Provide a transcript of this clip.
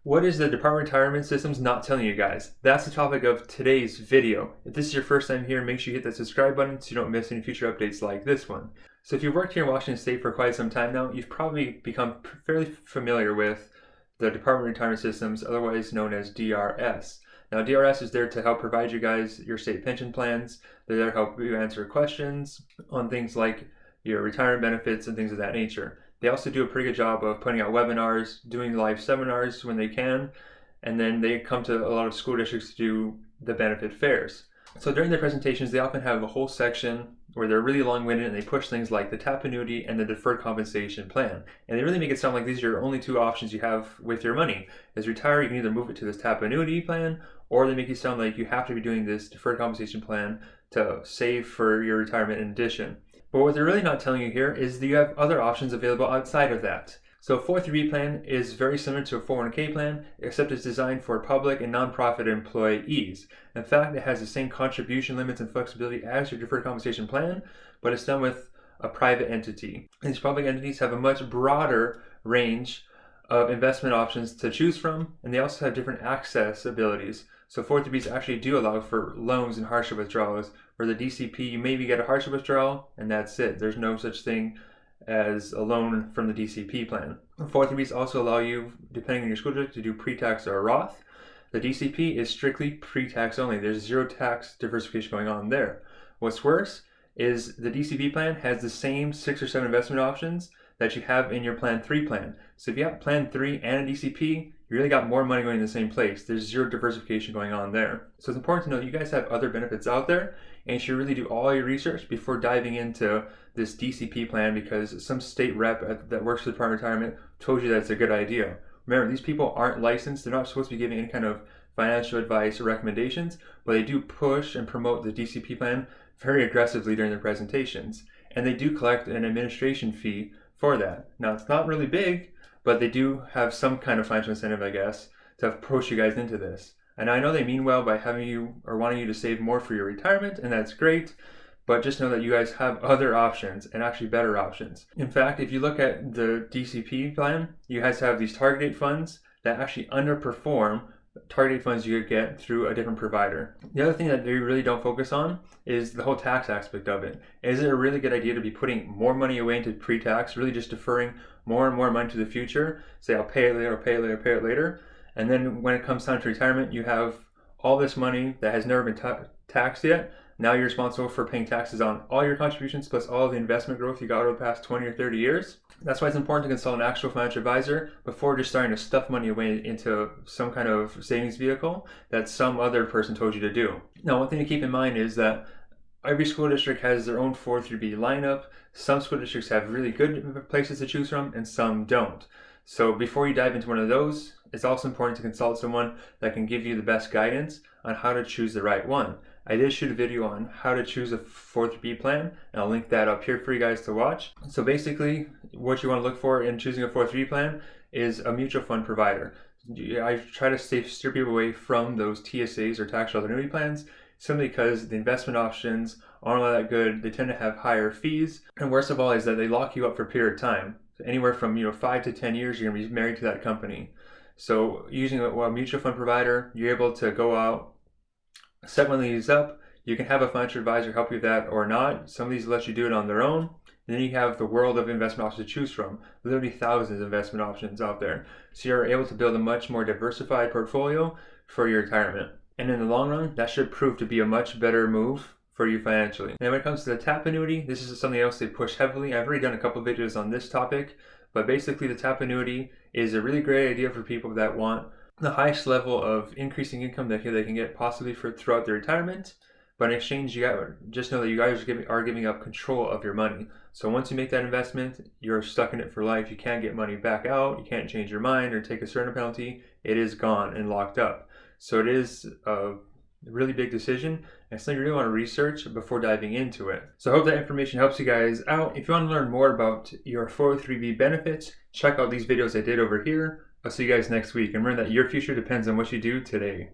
What is the Department of Retirement Systems not telling you guys? That's the topic of today's video. If this is your first time here, make sure you hit that subscribe button so you don't miss any future updates like this one. So if you've worked here in Washington State for quite some time now, you've probably become fairly familiar with the Department of Retirement Systems, otherwise known as DRS. Now, DRS is there to help provide you guys your state pension plans. They're there to help you answer questions on things like your retirement benefits and things of that nature. They also do a pretty good job of putting out webinars, doing live seminars when they can, and then they come to a lot of school districts to do the benefit fairs. So during their presentations, they often have a whole section where they're really long-winded and they push things like the TAP annuity and the deferred compensation plan. And they really make it sound like these are your only two options you have with your money. As you retire, you can either move it to this TAP annuity plan, or they make you sound like you have to be doing this deferred compensation plan to save for your retirement in addition. But what they're really not telling you here is that you have other options available outside of that. So a 403B plan is very similar to a 401k plan, except it's designed for public and nonprofit employees. In fact, it has the same contribution limits and flexibility as your deferred compensation plan, but it's done with a private entity. And these public entities have a much broader range of investment options to choose from, and they also have different access abilities. So 403Bs actually do allow for loans and hardship withdrawals. For the DCP, you maybe get a hardship withdrawal, and that's it. There's no such thing as a loan from the DCP plan. 403Bs also allow you, depending on your school district, to do pre-tax or Roth. The DCP is strictly pre-tax only. There's zero tax diversification going on there. What's worse is the DCP plan has the same 6 or 7 investment options that you have in your Plan 3 plan. So if you have Plan 3 and a DCP, you really got more money going in the same place. There's zero diversification going on there. So it's important to know that you guys have other benefits out there, and you should really do all your research before diving into this DCP plan, because some state rep that works for the Department of Retirement told you that's a good idea. Remember, these people aren't licensed. They're not supposed to be giving any kind of financial advice or recommendations, but they do push and promote the DCP plan very aggressively during their presentations. And they do collect an administration fee for that. Now, it's not really big, but they do have some kind of financial incentive, I guess, to push you guys into this. And I know they mean well by having you or wanting you to save more for your retirement, and that's great, but just know that you guys have other options, and actually better options. In fact, if you look at the DCP plan, you guys have these target date funds that actually underperform target date funds you could get through a different provider. The other thing that they really don't focus on is the whole tax aspect of it. Is it a really good idea to be putting more money away into pre-tax, really just deferring more and more money to the future? Say, I'll pay it later, I'll pay it later, I'll pay it later. And then when it comes time to retirement, you have all this money that has never been taxed yet. Now you're responsible for paying taxes on all your contributions plus all the investment growth you got over the past 20 or 30 years. That's why it's important to consult an actual financial advisor before just starting to stuff money away into some kind of savings vehicle that some other person told you to do. Now, one thing to keep in mind is that every school district has their own 403B lineup. Some school districts have really good places to choose from, and some don't. So before you dive into one of those, it's also important to consult someone that can give you the best guidance on how to choose the right one. I did shoot a video on how to choose a 403B plan, and I'll link that up here for you guys to watch. So basically, what you want to look for in choosing a 403B plan is a mutual fund provider. I try to steer people away from those TSAs or tax shelter annuity plans, simply because the investment options aren't all that good. They tend to have higher fees, and worst of all is that they lock you up for a period of time. So anywhere from 5 to 10 years, you're going to be married to that company. So using a mutual fund provider, you're able to go out, set one of these up. You can have a financial advisor help you with that or not. Some of these let you do it on their own. And then you have the world of investment options to choose from. Literally thousands of investment options out there. So you're able to build a much more diversified portfolio for your retirement. And in the long run, that should prove to be a much better move for you financially. And when it comes to the TAP annuity, this is something else they push heavily. I've already done a couple of videos on this topic, but basically the TAP annuity is a really great idea for people that want the highest level of increasing income that they can get possibly throughout their retirement. But in exchange, just know that you guys are giving up control of your money. So once you make that investment, you're stuck in it for life. You can't get money back out. You can't change your mind or take a certain penalty. It is gone and locked up. So it is a really big decision, and something you really want to research before diving into it. So I hope that information helps you guys out. If you want to learn more about your 403B benefits, check out these videos I did over here. I'll see you guys next week, and remember that your future depends on what you do today.